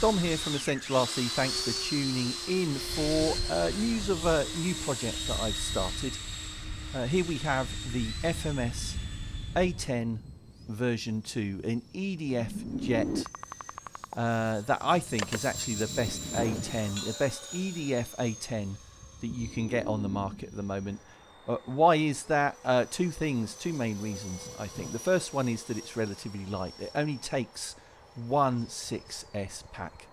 Dom here from Essential RC. Thanks for tuning in for news of a new project that I've started. Here we have the FMS A-10 version 2, an EDF jet that I think is actually the best A-10, the best EDF A-10 that you can get on the market at the moment. Why is that? Two main reasons, I think. The first one is that it's relatively light. It only takes one 6S pack.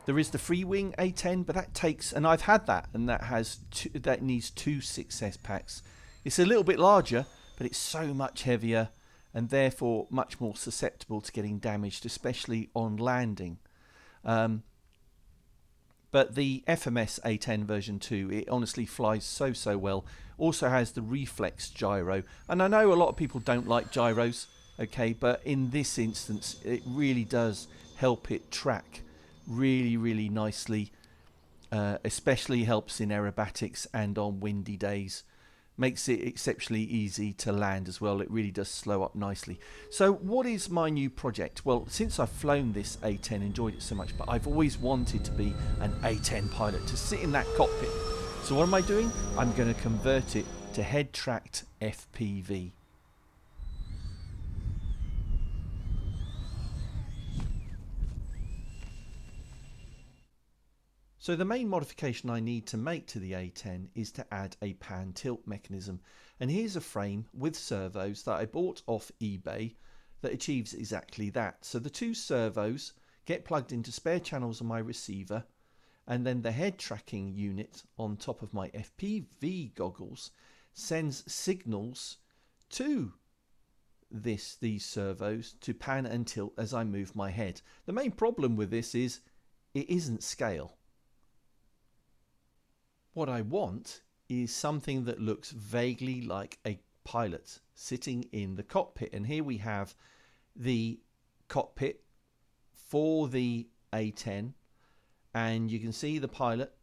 There is the Freewing A-10, but that takes, and I've had that, and that needs two 6S packs. It's a little bit larger, but it's so much heavier and therefore much more susceptible to getting damaged, especially on landing. But the FMS A-10 version 2, it honestly flies so well. Also has the reflex gyro, and I know a lot of people don't like gyros, okay, but in this instance it really does help it track really nicely, especially helps in aerobatics and on windy days. Makes it exceptionally easy to land as well. It really does slow up nicely. So what is my new project? Well, since I've flown this A-10, enjoyed it so much, but I've always wanted to be an A-10 pilot, to sit in that cockpit. So what am I doing? I'm going to convert it to head tracked FPV. So the main modification I need to make to the A-10 is to add a pan tilt mechanism, and here's a frame with servos that I bought off eBay that achieves exactly that. So the two servos get plugged into spare channels on my receiver, and then the head tracking unit on top of my FPV goggles sends signals to these servos to pan and tilt as I move my head. The main problem with this is it isn't scale. What I want is something that looks vaguely like a pilot sitting in the cockpit. And here we have the cockpit for the A-10, and you can see the pilot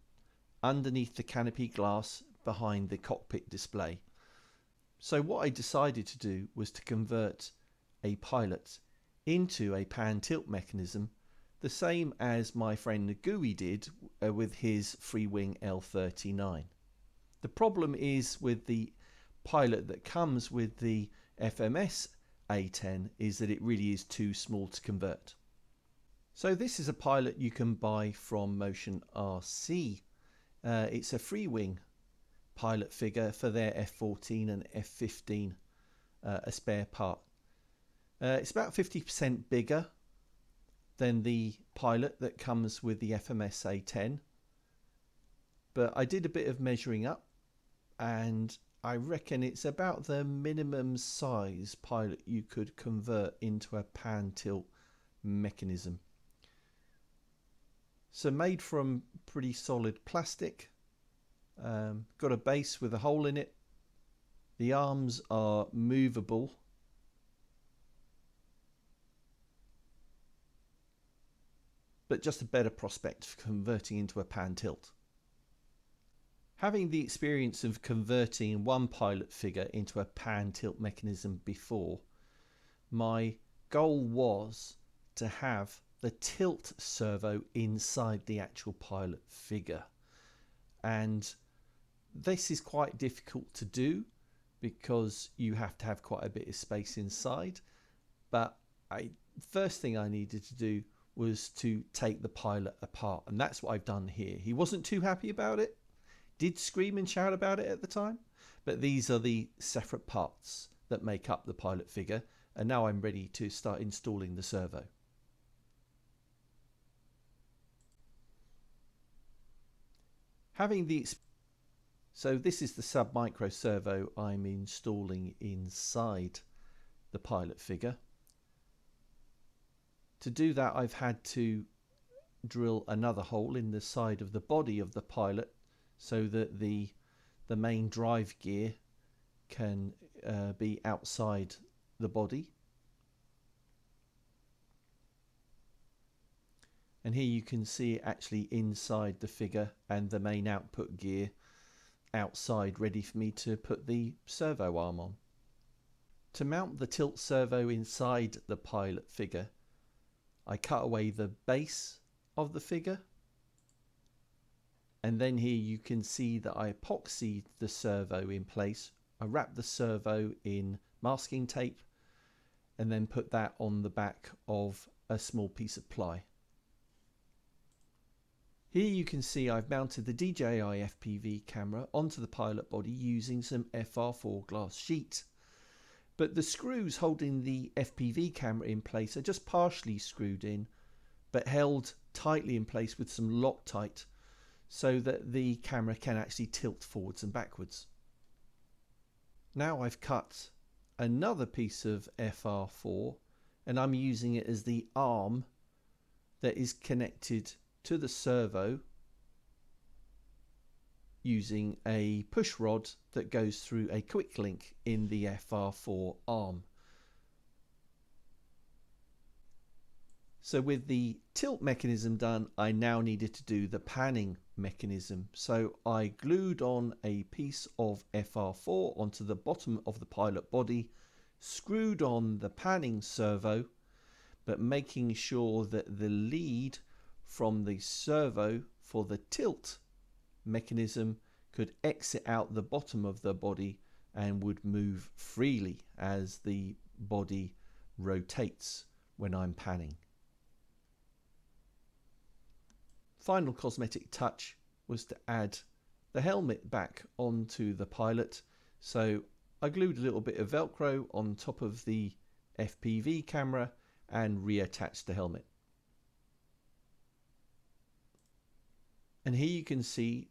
underneath the canopy glass behind the cockpit display. So what I decided to do was to convert a pilot into a pan tilt mechanism, the same as my friend Dji did with his Freewing L-39. The problem is with the pilot that comes with the FMS A-10 is that it really is too small to convert. So this is a pilot you can buy from Motion RC. It's a Freewing pilot figure for their F-14 and F-15, a spare part. It's about 50% bigger than the pilot that comes with the FMS A-10, but I did a bit of measuring up and I reckon it's about the minimum size pilot you could convert into a pan tilt mechanism. So made from pretty solid plastic, got a base with a hole in it. The arms are movable, but just a better prospect for converting into a pan tilt. Having the experience of converting one pilot figure into a pan tilt mechanism before, my goal was to have the tilt servo inside the actual pilot figure. And this is quite difficult to do because you have to have quite a bit of space inside. But first thing I needed to do was to take the pilot apart, and that's what I've done here. He wasn't too happy about it, did scream and shout about it at the time, but these are the separate parts that make up the pilot figure, and now I'm ready to start installing the servo. So this is the sub-micro servo I'm installing inside the pilot figure. To do that, I've had to drill another hole in the side of the body of the pilot so that the main drive gear can be outside the body. And here you can see it actually inside the figure and the main output gear outside, ready for me to put the servo arm on. To mount the tilt servo inside the pilot figure, I cut away the base of the figure, and then here you can see that I epoxied the servo in place. I wrapped the servo in masking tape and then put that on the back of a small piece of ply. Here you can see I've mounted the Dji Fpv camera onto the pilot body using some FR4 glass sheet. But the screws holding the FPV camera in place are just partially screwed in, but held tightly in place with some Loctite so that the camera can actually tilt forwards and backwards. Now I've cut another piece of FR4 and I'm using it as the arm that is connected to the servo using a push rod that goes through a quick link in the FR4 arm. So with the tilt mechanism done, I now needed to do the panning mechanism. So I glued on a piece of FR4 onto the bottom of the pilot body, screwed on the panning servo, but making sure that the lead from the servo for the tilt mechanism could exit out the bottom of the body and would move freely as the body rotates when I'm panning. Final cosmetic touch was to add the helmet back onto the pilot, so I glued a little bit of Velcro on top of the FPV camera and reattached the helmet. And here you can see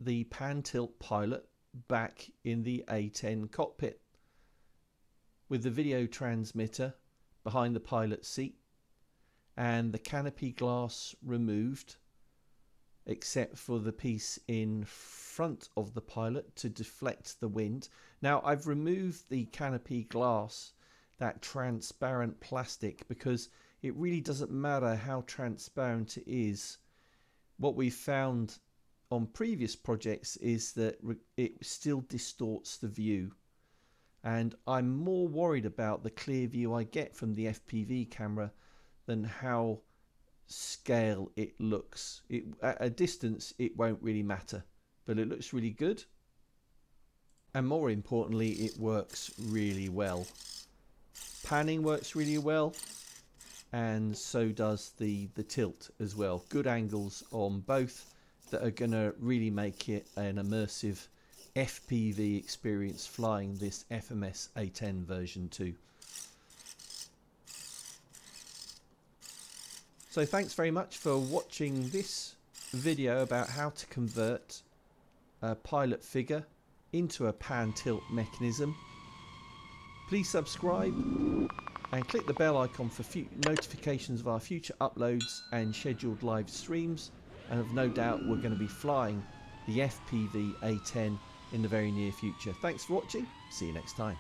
the pan tilt pilot back in the A-10 cockpit with the video transmitter behind the pilot's seat and the canopy glass removed except for the piece in front of the pilot to deflect the wind. Now I've removed the canopy glass, that transparent plastic, because it really doesn't matter how transparent it is. What we've found on previous projects is that it still distorts the view, and I'm more worried about the clear view I get from the FPV camera than how scale it looks. At a distance it won't really matter, but it looks really good, and more importantly it works really well. Panning works really well, and so does the tilt as well. Good angles on both that are going to really make it an immersive FPV experience flying this FMS A-10 version 2. So thanks very much for watching this video about how to convert a pilot figure into a pan tilt mechanism. Please subscribe and click the bell icon for notifications of our future uploads and scheduled live streams, and I've no doubt we're going to be flying the FPV A-10 in the very near future. Thanks for watching, see you next time.